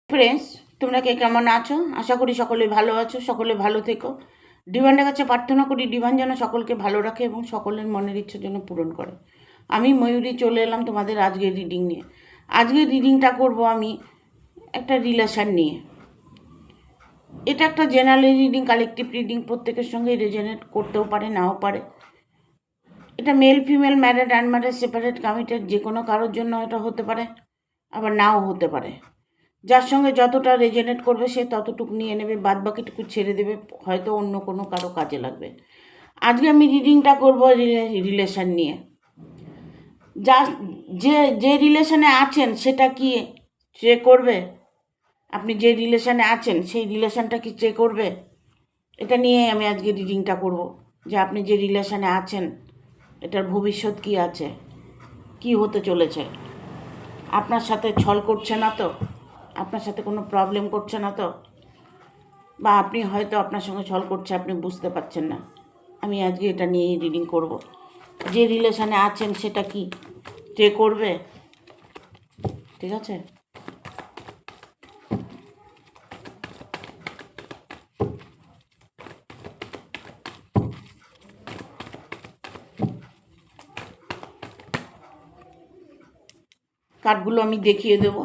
Friends, তোমরা কে কেমন আছো? আশা করি সকলে ভালো আছো, সকলে ভালো থেকো। ডিভানের কাছে প্রার্থনা করি ডিভান যেন সকলকে ভালো রাখে এবং সকলের মনের ইচ্ছা যেন পূরণ করে। আমি ময়ূরী চলে এলাম তোমাদের আজকের রিডিং নিয়ে। আজকের রিডিংটা করব আমি একটা রিলেশন নিয়ে। এটা একটা জেনারেল রিডিং, কালেকটিভ রিডিং, প্রত্যেকের সঙ্গে রেজোনেট করতেও পারে, নাও পারে। এটা male female, married unmarried, separate committed, যে কোনো কারোর জন্য এটা হতে পারে, আবার নাও হতে পারে। যার সঙ্গে যতটা রেজোনেট করবে সে ততটুকু নিয়ে নেবে, বাদ বাকিটুকু ছেড়ে দেবে, হয়তো অন্য কোনো কারো কাজে লাগবে। আজকে আমি রিডিংটা করব রিলেশন নিয়ে। যা যে যে রিলেশনে আছেন সেটা কি চেক করবে? আপনি যে রিলেশনে আছেন সেই রিলেশনটা কি চেক করবে? এটা নিয়ে আমি আজকে রিডিংটা করব, যে আপনি যে রিলেশনে আছেন এটার ভবিষ্যৎ কি আছে, কি হতে চলেছে। আপনার সাথে ছল করছে না তো? আপনার সাথে কোনো প্রবলেম করছে না তো? বা আপনি হয়তো আপনার সঙ্গে ছল করছে, আপনি বুঝতে পারছেন না। আমি আজকে এটা নিয়েই রিডিং করব। যে রিলেশনে আছেন সেটা কি চেক করবে? ঠিক আছে, কার্ডগুলো আমি দেখিয়ে দেবো।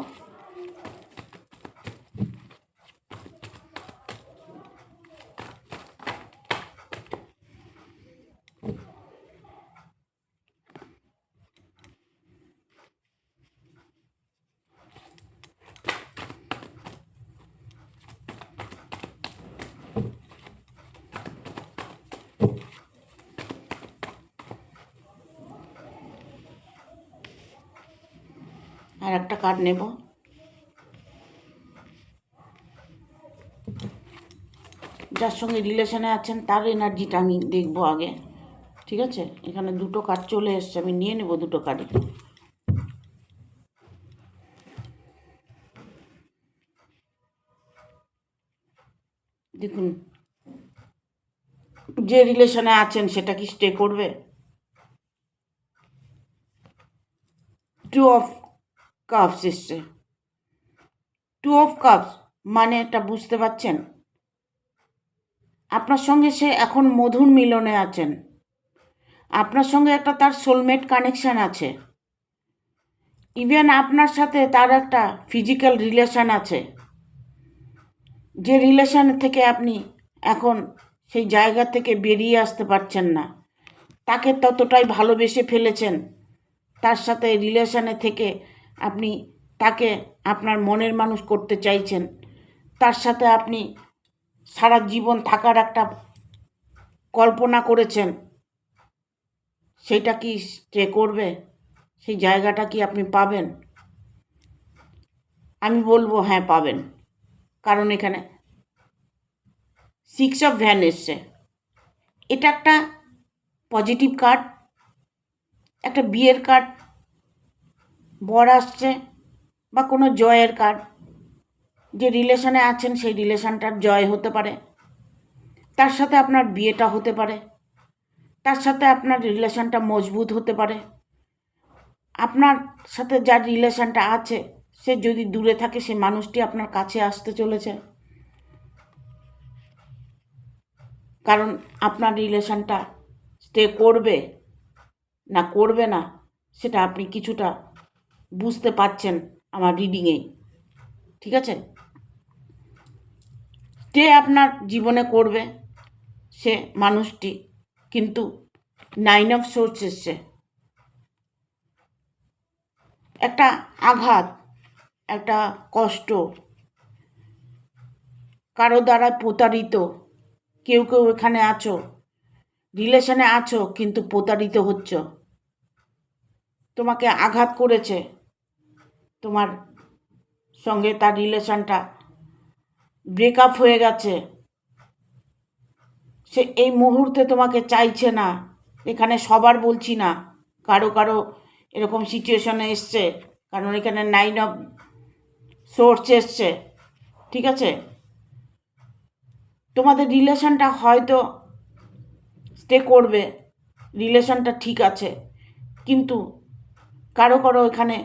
আর একটা কার্ড নেব। যার সঙ্গে রিলেশনে আছেন তার এনার্জিটা আমি দেখবো আগে। ঠিক আছে, এখানে দুটো কার্ড চলে এসছে, আমি নিয়ে নেব দুটো কার্ডই। দেখুন, যে রিলেশনে আছেন সেটা কি স্টে করবে? টু অফ কাপস এসছে। টু অফ কাপস মানে এটা বুঝতে পারছেন? আপনার সঙ্গে সে এখন মধুর মিলনে আছেন। আপনার সঙ্গে একটা তার সোলমেট কানেকশান আছে। ইভেন আপনার সাথে তার একটা ফিজিক্যাল রিলেশান আছে, যে রিলেশান থেকে আপনি এখন সেই জায়গা থেকে বেরিয়ে আসতে পারছেন না। তাকে ততটাই ভালোবেসে ফেলেছেন, তার সাথে রিলেশানে থেকে আপনি তাকে আপনার মনের মানুষ করতে চাইছেন। তার সাথে আপনি সারা জীবন থাকার একটা কল্পনা করেছেন। সেটা কি স্টে করবে? সেই জায়গাটা কি আপনি পাবেন? আমি বলবো হ্যাঁ, পাবেন। কারণ এখানে 6 অফ ভ্যান এসছে। এটা একটা পজিটিভ কার্ড, একটা বিয়ের কার্ড, বর আসছে, বা কোনো জয়ের কার্ড। যে রিলেশনে আছেন সেই রিলেশনটার জয় হতে পারে, তার সাথে আপনার বিয়েটা হতে পারে, তার সাথে আপনার রিলেশনটা মজবুত হতে পারে। আপনার সাথে যার রিলেশনটা আছে সে যদি দূরে থাকে, সে মানুষটি আপনার কাছে আসতে চলেছে। কারণ আপনার রিলেশনটা স্টে করবে না করবে না সেটা আপনি কিছুটা বুঝতে পারছেন আমার রিডিংয়েই। ঠিক আছে, স্টে আপনার জীবনে করবে সে মানুষটি, কিন্তু 9 অফ সোর্স এসছে। একটা আঘাত, একটা কষ্ট, কারো দ্বারা প্রতারিত। কেউ কেউ এখানে আছো, রিলেশনে আছো কিন্তু প্রতারিত হচ্ছ। তোমাকে আঘাত করেছে, তোমার সঙ্গে তার রিলেশনটা ব্রেকআপ হয়ে গেছে। সে এই মুহূর্তে তোমাকে চাইছে না। এখানে সবার বলছি না, কারো কারো এরকম সিচুয়েশনে এসছে, কারণ এখানে 9 অফ সোর্স এসছে। ঠিক আছে, তোমাদের রিলেশনটা হয়তো স্টে করবে, রিলেশনটা ঠিক আছে, কিন্তু কারো কারো এখানে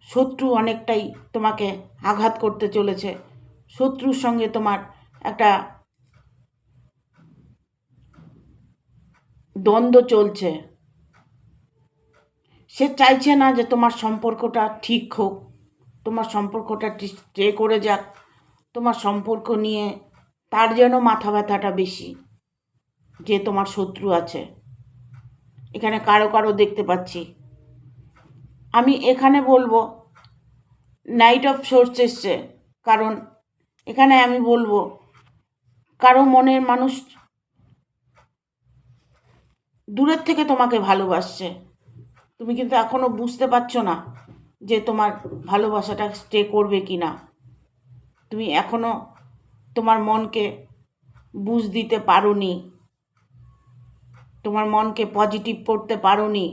শত্রু অনেকটাই তোমাকে আঘাত করতে চলেছে। শত্রুর সঙ্গে তোমার একটা দ্বন্দ্ব চলছে। সে চাইছে না যে তোমার সম্পর্কটা ঠিক হোক, তোমার সম্পর্কটা স্টে করে যাক। তোমার সম্পর্ক নিয়ে তার যেন মাথা ব্যথাটা বেশি, যে তোমার শত্রু আছে। এখানে কারো কারো দেখতে পাচ্ছি। আমি এখানে বলবো নাইট অফ সোর্স এসছে, কারণ এখানে আমি বলবো কারো মনের মানুষ দূরের থেকে তোমাকে ভালোবাসছে। তুমি কিন্তু এখনো বুঝতে পারছো না যে তোমার ভালোবাসাটা স্টে করবে কি না। তুমি এখনো তোমার মনকে বুঝ দিতে পারোনি, তোমার মনকে পজিটিভ করতে পারোনি।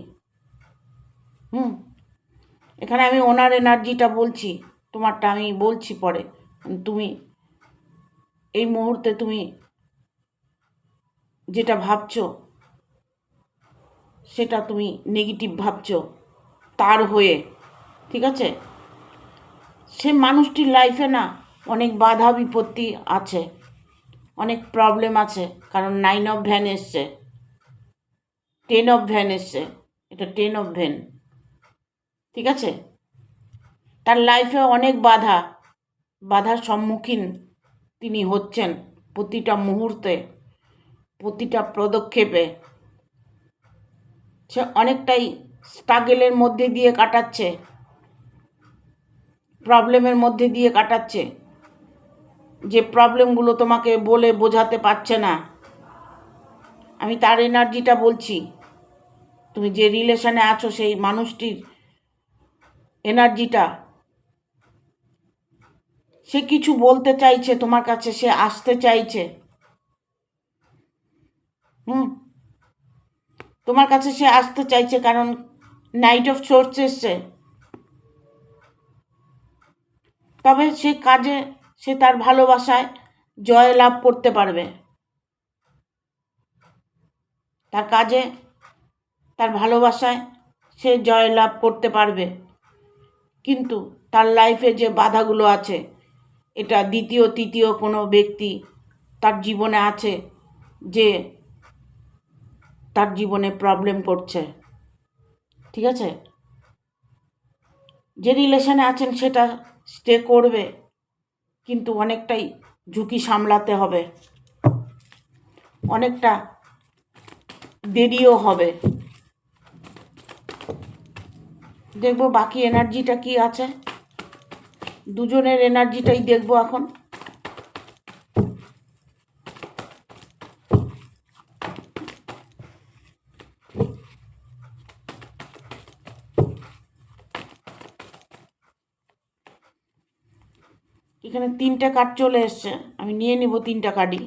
এখানে আমি ওনার এনার্জিটা বলছি, তোমারটা আমি বলছি পরে। তুমি এই মুহূর্তে তুমি যেটা ভাবছো সেটা তুমি নেগেটিভ ভাবছো তার হয়ে, ঠিক আছে? সে মানুষটির লাইফে না অনেক বাধা বিপত্তি আছে, অনেক প্রবলেম আছে, কারণ 9 অফ ভ্যান এসছে, 10 অফ ভ্যান এসছে, এটা 10 অফ ভ্যান, ঠিক আছে? তার লাইফে অনেক বাধার সম্মুখীন তিনি হচ্ছেন প্রতিটা মুহূর্তে, প্রতিটা পদক্ষেপে। সে অনেকটাই স্ট্রাগলের মধ্যে দিয়ে কাটাচ্ছে, প্রবলেমের মধ্যে দিয়ে কাটাচ্ছে, যে প্রবলেমগুলো তোমাকে বলে বোঝাতে পারছে না। আমি তার এনার্জিটা বলছি। তুমি যে রিলেশনে আছো সেই মানুষটির এনার্জিটা, সে কিছু বলতে চাইছে তোমার কাছে, সে আসতে চাইছে, তোমার কাছে সে আসতে চাইছে, কারণ নাইট অফ সোর্স এসছে। তবে সে কাজে, সে তার ভালোবাসায় জয় লাভ করতে পারবে, তার কাজে, তার ভালোবাসায় সে জয় লাভ করতে পারবে। কিন্তু তার লাইফে যে বাধাগুলো আছে, এটা দ্বিতীয় তৃতীয় কোনো ব্যক্তি তার জীবনে আছে, যে তার জীবনে প্রবলেম করছে, ঠিক আছে? যে রিলেশনে আছেন সেটা স্টে করবে, কিন্তু অনেকটাই ঝুঁকি সামলাতে হবে, অনেকটা দেরিও হবে। দেখবো বাকি এনার্জিটা কি আছে, দুজনের এনার্জিটাই দেখবো এখন। এখানে 3টে কার্ড চলে এসছে, আমি নিয়ে নেব 3টা কার্ডই,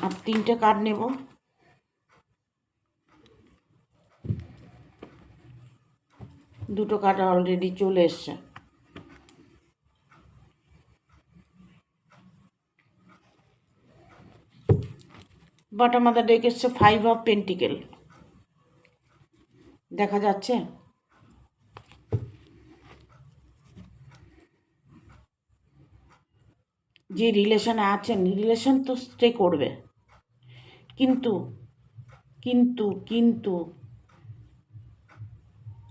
আর 3টে কার্ড নেব। দুটো কার্ড অলরেডি চলে এসছে। বাট আমাদের ডেক এসছে 5 অফ পেন্টিকেল, দেখা যাচ্ছে? যে রিলেশনে আছেন, রিলেশন তো স্টে করবে, কিন্তু কিন্তু কিন্তু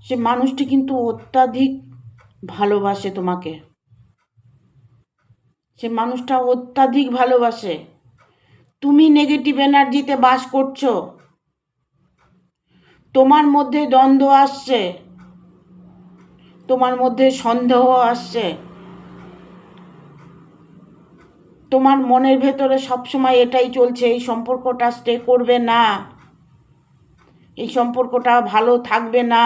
সে মানুষটি কিন্তু অত্যাধিক ভালোবাসে তোমাকে, সে মানুষটা অত্যাধিক ভালোবাসে। তুমি নেগেটিভ এনার্জিতে বাস করছো, তোমার মধ্যে দ্বন্দ্ব আসছে, তোমার মধ্যে সন্দেহ আসছে, তোমার মনের ভেতরে সবসময় এটাই চলছে, এই সম্পর্কটা স্টে করবে না, এই সম্পর্কটা ভালো থাকবে না,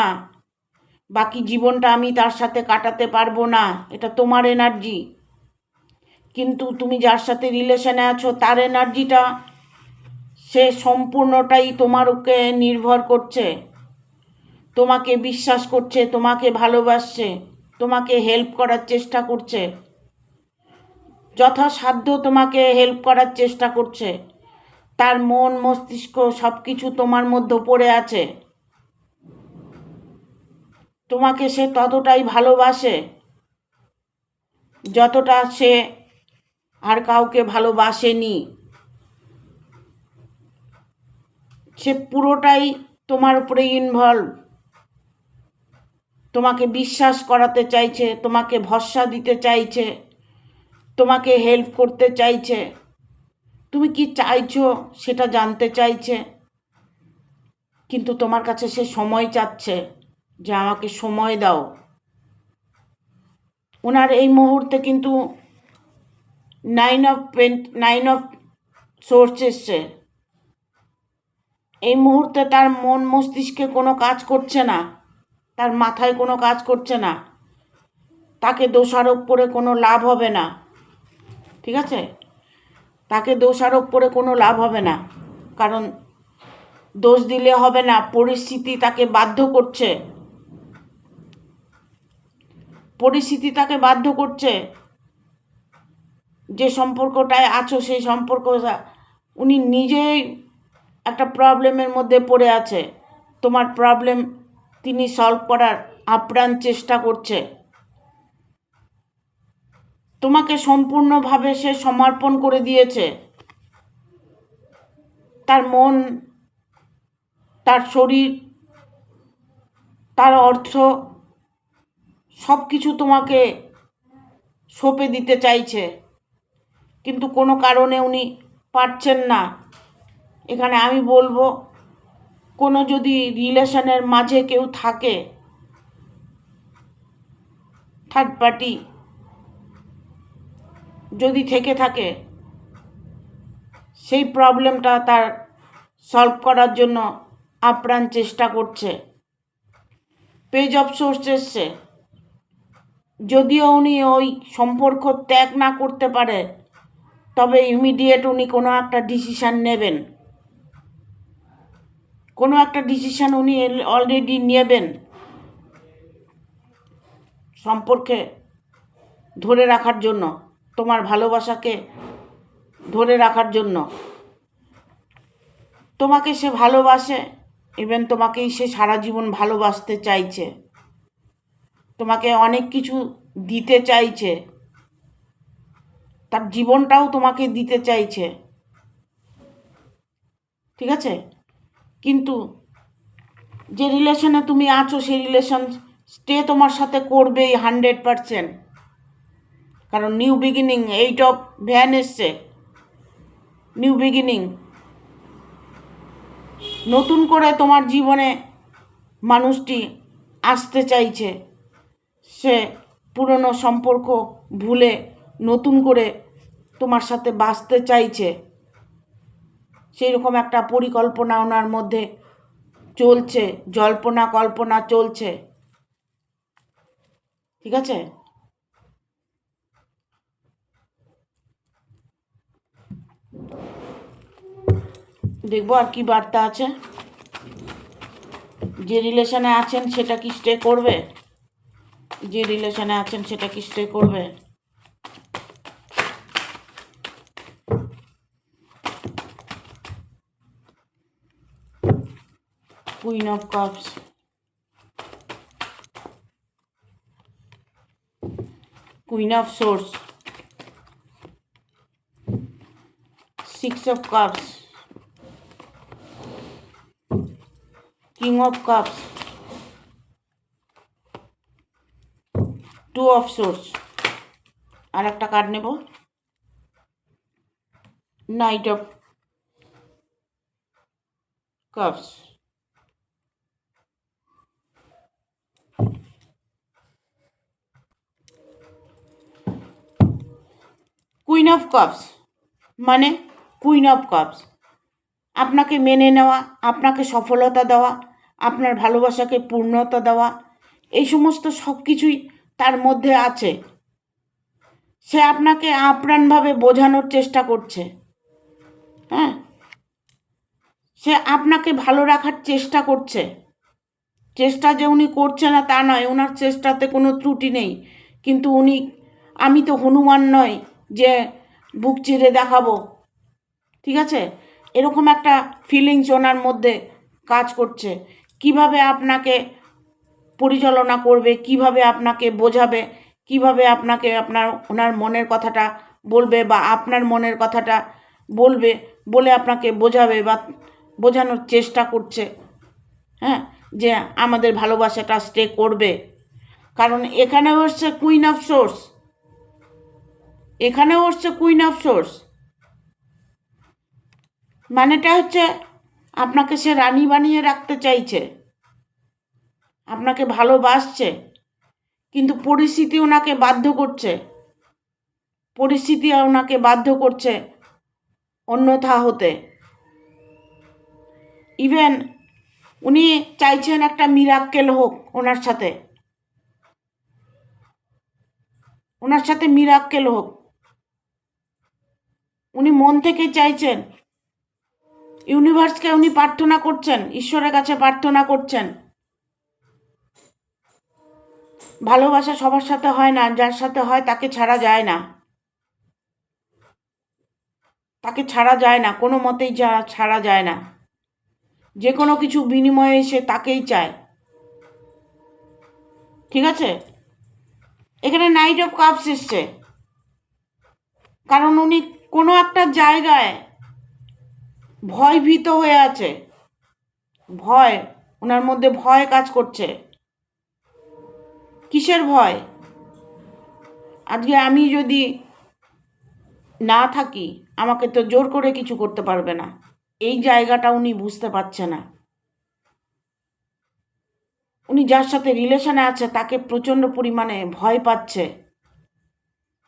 বাকি জীবনটা আমি তার সাথে কাটাতে পারবো না, এটা তোমার এনার্জি। কিন্তু তুমি যার সাথে রিলেশনে আছো তার এনার্জিটা, সে সম্পূর্ণটাই তোমার উপরে নির্ভর করছে, তোমাকে বিশ্বাস করছে, তোমাকে ভালোবাসছে, তোমাকে হেল্প করার চেষ্টা করছে, যথাসাধ্য তোমাকে হেল্প করার চেষ্টা করছে। তার মন মস্তিষ্ক সব কিছু তোমার মধ্যে পড়ে আছে, তোমাকে সে ততটাই ভালোবাসে যতটা সে আর কাউকে ভালোবাসেনি। সে পুরোটাই তোমার উপরে ইনভলভ। তোমাকে বিশ্বাস করাতে চাইছে, তোমাকে ভরসা দিতে চাইছে, তোমাকে হেল্প করতে চাইছে, তুমি কি চাইছো সেটা জানতে চাইছে। কিন্তু তোমার কাছে সে সময় চাচ্ছে যে আমাকে সময় দাও। ওনার এই মুহূর্তে কিন্তু 9 অফ সোর্স এসছে। এই মুহূর্তে তার মন মস্তিষ্কে কোনো কাজ করছে না, তার মাথায় কোনো কাজ করছে না। তাকে দোষারোপ করে কোনো লাভ হবে না, ঠিক আছে? তাকে দোষারোপ করে কোনো লাভ হবে না, কারণ দোষ দিলে হবে না। পরিস্থিতি তাকে বাধ্য করছে, পরিস্থিতি তাকে বাধ্য করছে। যে সম্পর্কটায় আছো সেই সম্পর্কটা উনি নিজেই একটা প্রবলেমের মধ্যে পড়ে আছে। তোমার প্রবলেম তিনি সলভ করার আপ্রাণ চেষ্টা করছে। তোমাকে সম্পূর্ণভাবে সে সমর্পণ করে দিয়েছে। তার মন, তার শরীর, তার অর্থ সব কিছু তোমাকে সঁপে দিতে চাইছে, কিন্তু কোনো কারণে উনি পারছেন না। এখানে আমি বলবো, কোনো যদি রিলেশনের মাঝে কেউ থাকে, থার্ড পার্টি যদি থেকে থাকে, সেই প্রবলেমটা তার সলভ করার জন্য আপ্রাণ চেষ্টা করছে। পেজ অফ সোর্স এসছে। যদিও উনি ওই সম্পর্ক ত্যাগ না করতে পারে, তবে ইমিডিয়েট উনি কোনো একটা ডিসিশান নেবেন। কোনো একটা ডিসিশান উনি অলরেডি নেবেন সম্পর্কে ধরে রাখার জন্য, তোমার ভালোবাসাকে ধরে রাখার জন্য। তোমাকে সে ভালোবাসে, ইভেন তোমাকেই সে সারা জীবন ভালোবাসতে চাইছে, তোমাকে অনেক কিছু দিতে চাইছে, তার জীবনটাও তোমাকে দিতে চাইছে, ঠিক আছে? কিন্তু যে রিলেশনে তুমি আছো সেই রিলেশন স্টে তোমার সাথে করবেই 100%। কারণ নিউ বিগিনিং, 8 অফ ভ্যান এসছে। নিউ বিগিনিং, নতুন করে তোমার জীবনে মানুষটি আসতে চাইছে। সে পুরনো সম্পর্ক ভুলে নতুন করে তোমার সাথে বাঁচতে চাইছে। সেই রকম একটা পরিকল্পনা ওনার মধ্যে চলছে, জল্পনা কল্পনা চলছে, ঠিক আছে? দেখবো আর কি বার্তা আছে। যে রিলেশনে আছেন সেটা কি স্টে করবে? যে রিলেশনে আছেন সেটা কি স্টে করবে? Queen of cups, queen of swords, 6 of cups, king of cups, 2 of swords. আর একটা কার্ড নেব, knight of cups, queen of cups মানে কুইন অফ কাপস আপনাকে মেনে নেওয়া, আপনাকে সফলতা দেওয়া, আপনার ভালোবাসাকে পূর্ণতা দেওয়া, এই সমস্ত সব কিছুই তার মধ্যে আছে। সে আপনাকে আপ্রাণভাবে বোঝানোর চেষ্টা করছে, হ্যাঁ, সে আপনাকে ভালো রাখার চেষ্টা করছে। চেষ্টা যে উনি করছে না তা নয়, ওনার চেষ্টাতে কোনো ত্রুটি নেই, কিন্তু উনি, আমি তো হনুমান নয় যে বুক চিরে দেখাবো, ঠিক আছে? এরকম একটা ফিলিংস ওনার মধ্যে কাজ করছে। কিভাবে আপনাকে পরিচালনা করবে, কিভাবে আপনাকে বোঝাবে, কিভাবে আপনাকে ওনার মনের কথাটা বলবে বা আপনার মনের কথাটা বলবে, বলে আপনাকে বোঝাবে বা বোঝানোর চেষ্টা করছে, হ্যাঁ, যে আমাদের ভালোবাসাটা স্টে করবে। কারণ এখানেও হচ্ছে কুইন অফ সোর্স, এখানেও হচ্ছে কুইন অফ সোর্স, মানেটা হচ্ছে আপনাকে সে রানী বানিয়ে রাখতে চাইছে, আপনাকে ভালোবাসছে, কিন্তু পরিস্থিতি ওনাকে বাধ্য করছে, পরিস্থিতি ওনাকে বাধ্য করছে অন্যথা হতে। ইভেন উনি চাইছেন একটা মিরাক্কেল হোক ওনার সাথে, ওনার সাথে মিরাক্কেল হোক, উনি মন থেকে চাইছেন, ইউনিভার্সকে উনি প্রার্থনা করছেন, ঈশ্বরের কাছে প্রার্থনা করছেন। ভালোবাসা সবার সাথে হয় না, যার সাথে হয় তাকে ছাড়া যায় না, তাকে ছাড়া যায় না, কোনো মতেই ছাড়া যায় না, যে কোনো কিছু বিনিময়ে সে তাকেই চায়, ঠিক আছে। এখানে নাইট অফ কাপস এসছে, কারণ উনি কোনো একটা জায়গায় ভয়ভীত হয়ে আছে, ভয়, ওনার মধ্যে ভয় কাজ করছে। কিসের ভয়? আজকে আমি যদি না থাকি আমাকে তো জোর করে কিছু করতে পারবে না, এই জায়গাটা উনি বুঝতে পারছে না। উনি যার সাথে রিলেশনে আছে তাকে প্রচণ্ড পরিমাণে ভয় পাচ্ছে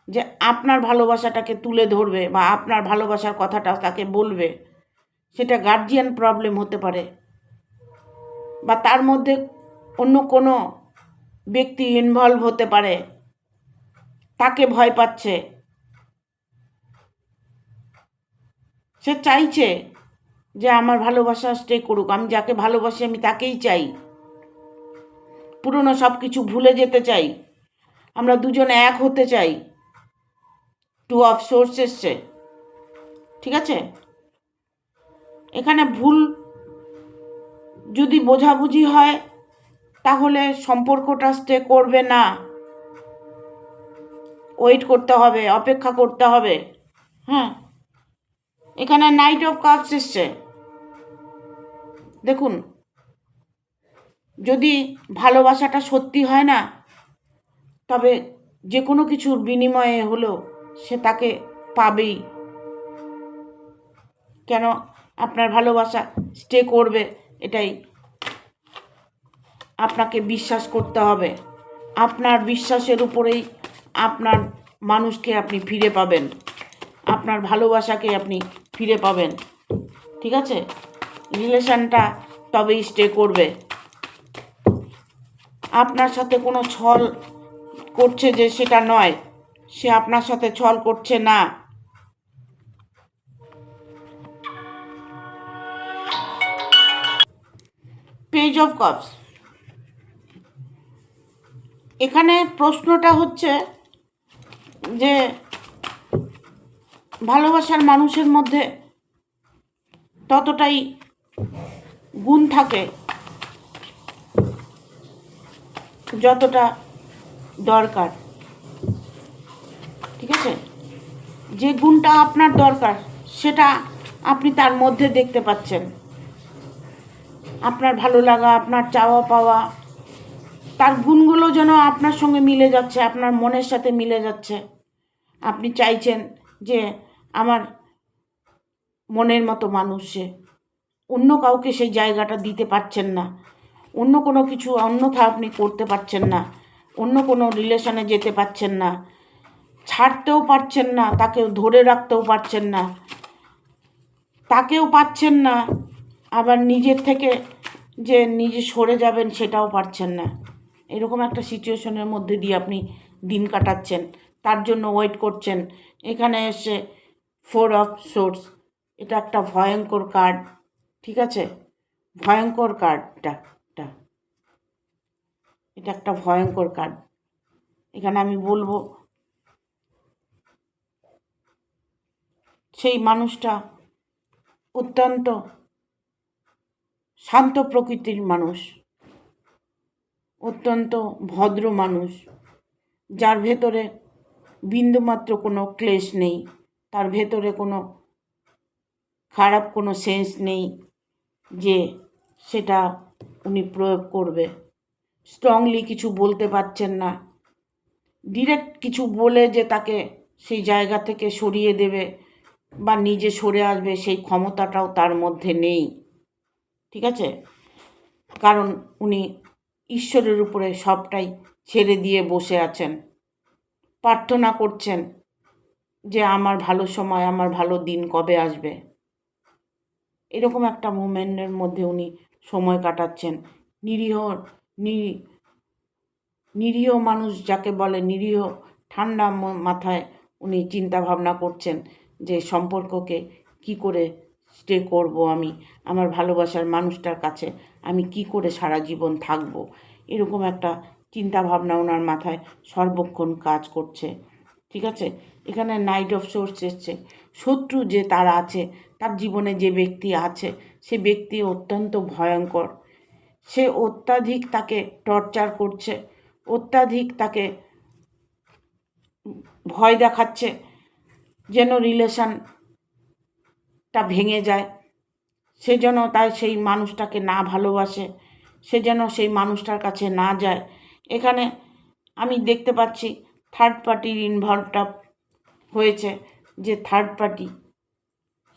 যে আপনার ভালোবাসাটাকে তুলে ধরবে বা আপনার ভালোবাসার কথাটা তাকে বলবে, সেটা গার্জিয়ান প্রবলেম হতে পারে বা তার মধ্যে অন্য কোনো ব্যক্তি ইনভলভ হতে পারে, তাকে ভয় পাচ্ছে। সে চাইছে যে আমার ভালোবাসা স্টে করুক, আমি যাকে ভালোবাসি আমি তাকেই চাই, পুরনো সব কিছু ভুলে যেতে চাই, আমরা দুজনে এক হতে চাই। টু অফ সোর্স এসছে, ঠিক আছে। এখানে ভুল যদি বোঝাবুঝি হয় তাহলে সম্পর্কটা স্টে করবে না, ওয়েট করতে হবে, অপেক্ষা করতে হবে, হ্যাঁ। এখানে নাইট অফ কাপস এসছে, দেখুন যদি ভালোবাসাটা সত্যি হয় না, তবে যে কোনো কিছুর বিনিময়ে হলেও সে তাকে পাবেই। কেন আপনার ভালোবাসা স্টে করবে, এটাই আপনাকে বিশ্বাস করতে হবে, আপনার বিশ্বাসের উপরেই আপনার মানুষকে আপনি ফিরে পাবেন, আপনার ভালোবাসাকে আপনি ফিরে পাবেন, ঠিক আছে। রিলেশনটা তবেই স্টে করবে। আপনার সাথে কোনো ছল করছে যে সেটা নয়, সে আপনার সাথে ছল করছে না। পেজ অফ কাপস, এখানে প্রশ্নটা হচ্ছে যে ভালোবাসার মানুষের মধ্যে ততটাই গুণ থাকে যতটা দরকার, ঠিক আছে। যে গুণটা আপনার দরকার সেটা আপনি তার মধ্যে দেখতে পাচ্ছেন, আপনার ভালো লাগা, আপনার চাওয়া পাওয়া, তার গুণগুলো যেন আপনার সঙ্গে মিলে যাচ্ছে, আপনার মনের সাথে মিলে যাচ্ছে। আপনি চাইছেন যে আমার মনের মতো মানুষ সে, অন্য কাউকে সেই জায়গাটা দিতে পারছেন না, অন্য কোনো কিছু অন্যথা আপনি করতে পারছেন না, অন্য কোনো রিলেশনে যেতে পারছেন না, ছাড়তেও পারছেন না, তাকেও ধরে রাখতেও পারছেন না, তাকেও পাচ্ছেন না, আবার নিজের থেকে যে নিজে সরে যাবেন সেটাও পারছেন না। এরকম একটা সিচুয়েশনের মধ্যে দিয়ে আপনি দিন কাটাচ্ছেন, তার জন্য ওয়েট করছেন। এখানে এসে 4 অফ সোর্স, এটা একটা ভয়ঙ্কর কার্ড, ঠিক আছে, ভয়ঙ্কর কার্ডটা, এটা একটা ভয়ঙ্কর কার্ড। এখানে আমি বলবো সেই মানুষটা অত্যন্ত শান্ত প্রকৃতির মানুষ, অত্যন্ত ভদ্র মানুষ, যার ভেতরে বিন্দুমাত্র কোনো ক্লেশ নেই, তার ভেতরে কোনো খারাপ কোনো সেন্স নেই যে সেটা উনি প্রয়োগ করবে। স্ট্রংলি কিছু বলতে পারছেন না, ডিরেক্ট কিছু বলে যে তাকে সেই জায়গা থেকে সরিয়ে দেবে বা নিজে সরে আসবে সেই ক্ষমতাটাও তার মধ্যে নেই। ঠিক আছে, কারণ উনি ঈশ্বরের উপরে সবটাই ছেড়ে দিয়ে বসে আছেন, প্রার্থনা করছেন যে আমার ভালো সময়, আমার ভালো দিন কবে আসবে। এরকম একটা মুমেন্টের মধ্যে উনি সময় কাটাচ্ছেন। নিরীহ মানুষ যাকে বলে, নিরীহ ঠান্ডা মাথায় উনি চিন্তা ভাবনা করছেন যে সম্পর্ককে কি করে স্টে করব, আমি আমার ভালোবাসার মানুষটার কাছে আমি কি করে সারা জীবন থাকব। এরকম একটা চিন্তা ভাবনা ওনার মাথায় সর্বক্ষণ কাজ করছে। ঠিক আছে, এখানে নাইট অফ সোর্স এসছে। শত্রু যে তার আছে, তার জীবনে যে ব্যক্তি আছে, সে ব্যক্তি অত্যন্ত ভয়ঙ্কর। সে অত্যাধিক তাকে টর্চার করছে, অত্যাধিক তাকে ভয় দেখাচ্ছে যেন রিলেশনটা ভেঙে যায়, সে যেন তার সেই মানুষটাকে না ভালোবাসে, সে যেন সেই মানুষটার কাছে না যায়। এখানে আমি দেখতে পাচ্ছি থার্ড পার্টির ইনভলভটা হয়েছে, যে থার্ড পার্টি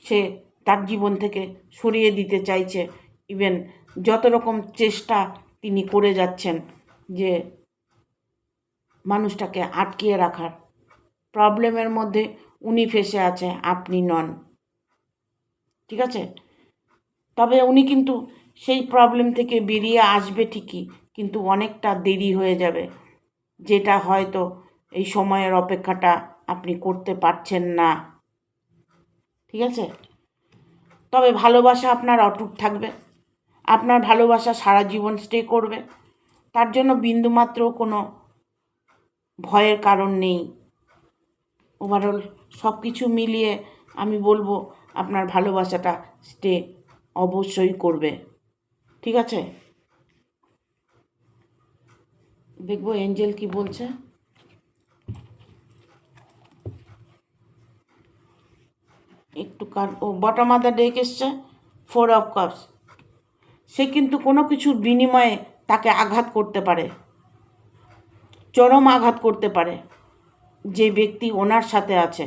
সে তার জীবন থেকে সরিয়ে দিতে চাইছে। ইভেন যত রকম চেষ্টা তিনি করে যাচ্ছেন যে মানুষটাকে আটকিয়ে রাখার, প্রবলেমের মধ্যে উনি ফেসে আছে, আপনি নন। ঠিক আছে, তবে উনি কিন্তু সেই প্রবলেম থেকে বেরিয়ে আসবে ঠিকই, কিন্তু অনেকটা দেরি হয়ে যাবে, যেটা হয়তো এই সময়ের অপেক্ষাটা আপনি করতে পারছেন না। ঠিক আছে, তবে ভালোবাসা আপনার অটুট থাকবে, আপনার ভালোবাসা সারা জীবন স্টে করবে, তার জন্য বিন্দুমাত্র কোনো ভয়ের কারণ নেই। ওভারঅল সব কিছু মিলিয়ে আমি বলবো আপনার ভালোবাসাটা স্টে অবশ্যই করবে। ঠিক আছে, দেখবো এঞ্জেল কি বলছে। একটু বটম অফ দ্য ডেক এসছে 4 অফ কাপস। সে কিন্তু কোনো কিছুর বিনিময়ে তাকে আঘাত করতে পারে, চরম আঘাত করতে পারে। যে ব্যক্তি ওনার সাথে আছে,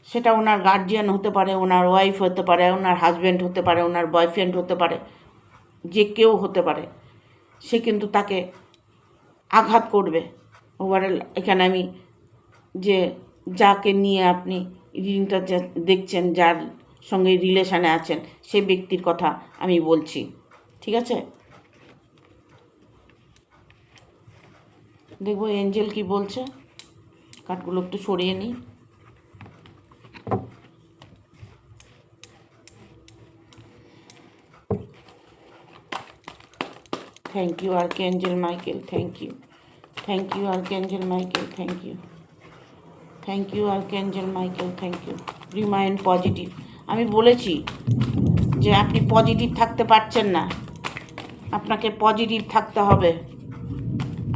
সেটা ওনার গার্জিয়ান হতে পারে, ওনার ওয়াইফ হতে পারে, ওনার হাজব্যান্ড হতে পারে, ওনার বয়ফ্রেন্ড হতে পারে, যে কেউ হতে পারে, সে কিন্তু তাকে আঘাত করবে। ওভারঅল এখানে আমি যে যাকে নিয়ে আপনি রিডিংটা দেখছেন, যার সঙ্গে রিলেশানে আছেন, সে ব্যক্তির কথা আমি বলছি। ঠিক আছে, দেখবো এঞ্জেল কি বলছে। কাঠগুলো একটু সরিয়ে নিই। Thank you archangel Michael, thank you, thank you archangel Michael, thank you, thank you archangel Michael, thank you. Remind positive. আমি বলেছি যে আপনি পজিটিভ থাকতে পারছেন না, আপনাকে পজিটিভ থাকতে হবে,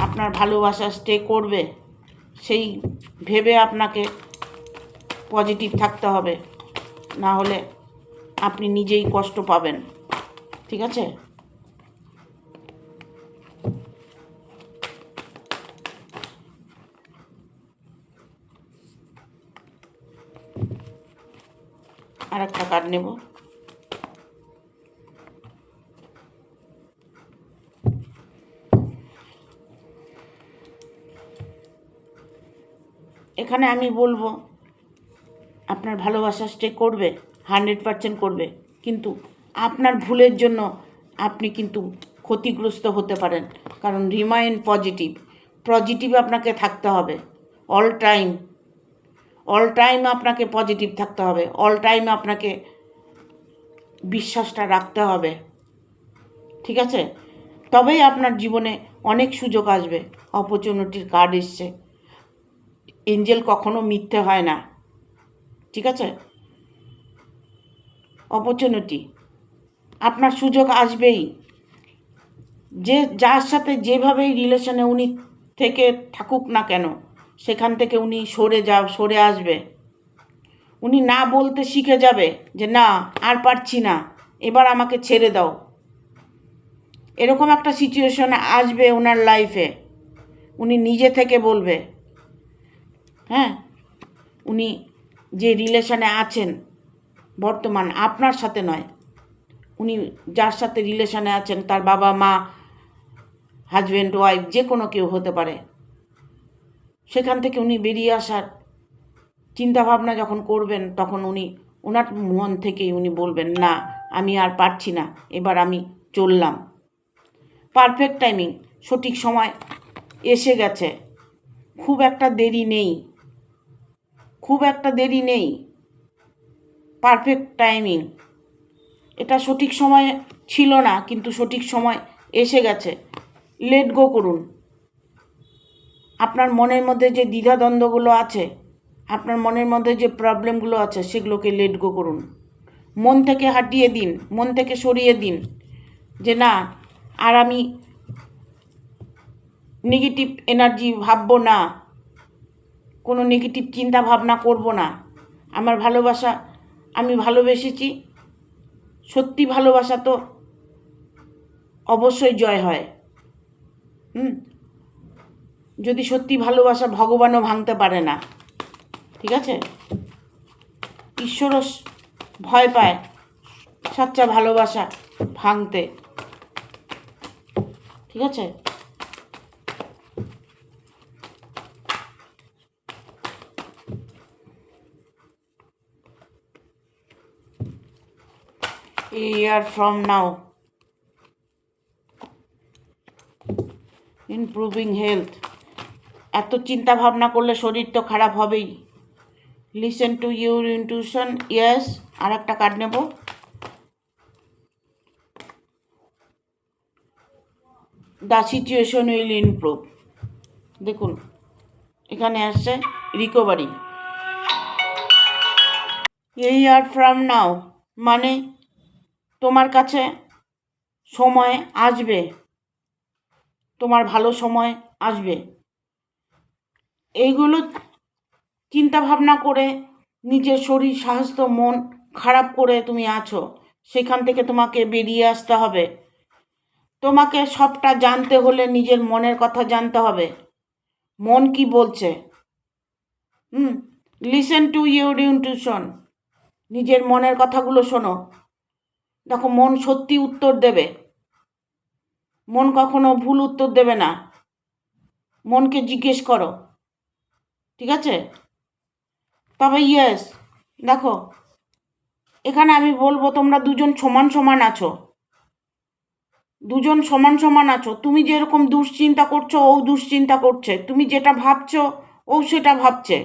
আপনার ভালোবাসা স্টে করবে সেই ভেবে আপনাকে পজিটিভ থাকতে হবে, না হলে আপনি নিজেই কষ্ট পাবেন। ঠিক আছে, আর একটা কার্ড নেব। এখানে আমি বলবো আপনার ভালোবাসা স্টে করবে, 100% করবে, কিন্তু আপনার ভুলের জন্য আপনি কিন্তু ক্ষতিগ্রস্ত হতে পারেন। কারণ রিমাইন্ড পজিটিভ, পজিটিভ আপনাকে থাকতে হবে অল টাইম, অল টাইম আপনাকে পজিটিভ থাকতে হবে, অল টাইম আপনাকে বিশ্বাসটা রাখতে হবে। ঠিক আছে, তবেই আপনার জীবনে অনেক সুযোগ আসবে। অপরচুনিটির কার্ড এসছে, এঞ্জেল কখনো মিথ্যে হয় না। ঠিক আছে, অপরচুনিটি, আপনার সুযোগ আসবেই। যে যার সাথে যেভাবেই রিলেশনে উনি থেকে থাকুক না কেন, সেখান থেকে উনি সরে আসবে। উনি না বলতে শিখে যাবে যে না, আর পারছি না, এবার আমাকে ছেড়ে দাও। এরকম একটা সিচুয়েশন আসবে ওনার লাইফে, উনি নিজে থেকে বলবে। হ্যাঁ, উনি যে রিলেশনে আছেন বর্তমান, আপনার সাথে নয়, উনি যার সাথে রিলেশনে আছেন, তার বাবা মা, হাজব্যান্ড ওয়াইফ, যে কোনো কেউ হতে পারে, সেখান থেকে উনি বেরিয়ে আসার চিন্তাভাবনা যখন করবেন, তখন উনি ওনার মন থেকেই উনি বলবেন না, আমি আর পারছি না, এবার আমি চললাম। পারফেক্ট টাইমিং, সঠিক সময় এসে গেছে। খুব একটা দেরি নেই, পারফেক্ট টাইমিং। এটা সঠিক সময় ছিল না, কিন্তু সঠিক সময় এসে গেছে। লেট গো করুন। আপনার মনের মধ্যে যে দ্বিধাদ্বন্দ্বগুলো আছে, আপনার মনের মধ্যে যে প্রবলেমগুলো আছে, সেগুলোকে লেট গো করুন। মন থেকে হাটিয়ে দিন, মন থেকে সরিয়ে দিন যে না, আর আমি নেগেটিভ এনার্জি ভাববো না, কোনো নেগেটিভ চিন্তা ভাবনা করব না। আমার ভালোবাসা, আমি ভালোবেসেছি, সত্যি ভালোবাসা তো অবশ্যই জয় হয়। যদি সত্যি ভালোবাসা, ভগবানও ভাঙতে পারে না। ঠিক আছে, ঈশ্বরও ভয় পায় সচ্চা ভালোবাসা ভাঙতে। ঠিক আছে, a year from now, improving health. এত চিন্তা ভাবনা করলে শরীর তো খারাপ হবেই। Listen to your intuition. Yes, আর একটা কার্ড নেব। The situation will improve. দেখুন, এখানে আসছে recovery. A year from now মানে তোমার কাছে সময় আসবে, তোমার ভালো সময় আসবে। এইগুলো চিন্তা ভাবনা করে নিজের শরীর স্বাস্থ্য মন খারাপ করে তুমি আছো, সেখান থেকে তোমাকে বেরিয়ে আসতে হবে। তোমাকে সবটা জানতে হলে নিজের মনের কথা জানতে হবে, মন কি বলছে। Listen to your intuition. নিজের মনের কথাগুলো শোনো, দেখো মন সত্যি উত্তর দেবে। মন কখনো ভুল উত্তর দেবে না। মনকে জিজ্ঞেস করো। ঠিক আছে, তবে ইয়েস, দেখো এখানে আমি বলবো তোমরা দুজন সমান সমান আছো, দুজন সমান সমান আছো। তুমি যেরকম দুশ্চিন্তা করছো, ও দুশ্চিন্তা করছে। তুমি যেটা ভাবছো, ও সেটা ভাবছে।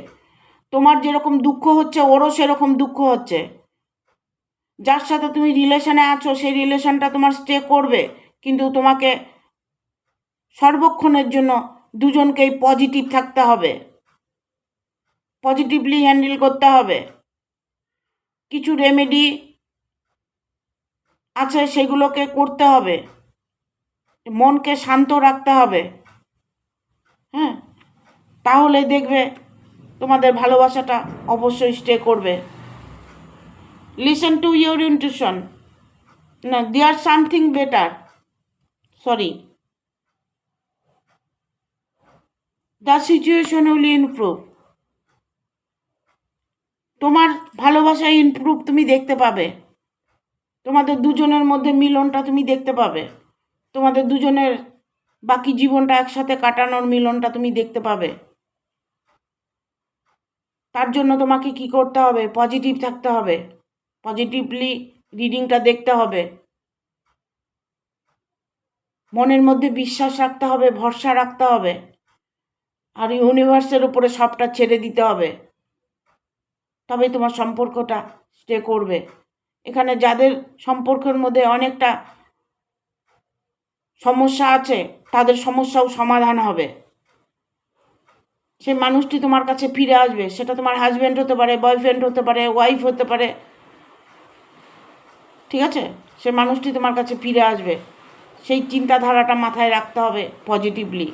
তোমার যেরকম দুঃখ হচ্ছে, ওরও সেরকম দুঃখ হচ্ছে। যার সাথে তুমি রিলেশনে আছো, সেই রিলেশনটা তোমার স্টে করবে, কিন্তু তোমাকে সর্বক্ষণের জন্য দুজনকেই পজিটিভ থাকতে হবে, পজিটিভলি হ্যান্ডেল করতে হবে। কিছু রেমেডি আছে, সেগুলোকে করতে হবে। মনকে শান্ত রাখতে হবে। হ্যাঁ, তাহলে দেখবে তোমাদের ভালোবাসাটা অবশ্যই স্টে করবে। Listen to your intuition. না, there something better, sorry, the situation will improve. তোমার ভালোবাসা ইমপ্রুভ তুমি দেখতে পাবে। তোমাদের দুজনের মধ্যে মিলনটা তুমি দেখতে পাবে। তোমাদের দুজনের বাকি জীবনটা একসাথে কাটানোর মিলনটা তুমি দেখতে পাবে। তার জন্য তোমাকে কি করতে হবে? পজিটিভ থাকতে হবে, পজিটিভলি রিডিংটা দেখতে হবে, মনের মধ্যে বিশ্বাস রাখতে হবে, ভরসা রাখতে হবে, আর ইউনিভার্সের উপরে সবটা ছেড়ে দিতে হবে। তবেই তোমার সম্পর্কটা স্টে করবে। এখানে যাদের সম্পর্কের মধ্যে অনেকটা সমস্যা আছে, তাদের সমস্যাও সমাধান হবে। সেই মানুষটি তোমার কাছে ফিরে আসবে। সেটা তোমার হাজব্যান্ড হতে পারে, বয়ফ্রেন্ড হতে পারে, ওয়াইফ হতে পারে। ঠিক আছে, সে মানুষটি তোমার কাছে ফিরে আসবে। সেই চিন্তাধারাটা মাথায় রাখতে হবে পজিটিভলি।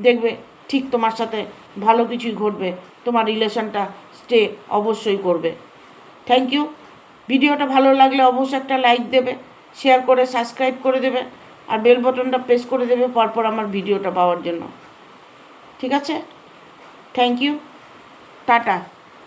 দেখবে ঠিক তোমার সাথে ভালো কিছুই ঘটবে, তোমার রিলেশনটা স্টে অবশ্যই করবে। Thank you. ভিডিওটা ভালো লাগলে অবশ্যই একটা লাইক দেবে, শেয়ার করে সাবস্ক্রাইব করে দেবে, আর বেল বাটনটা প্রেস করে দেবে পরপর আমার ভিডিওটা পাওয়ার জন্য। ঠিক আছে? Thank you, tata.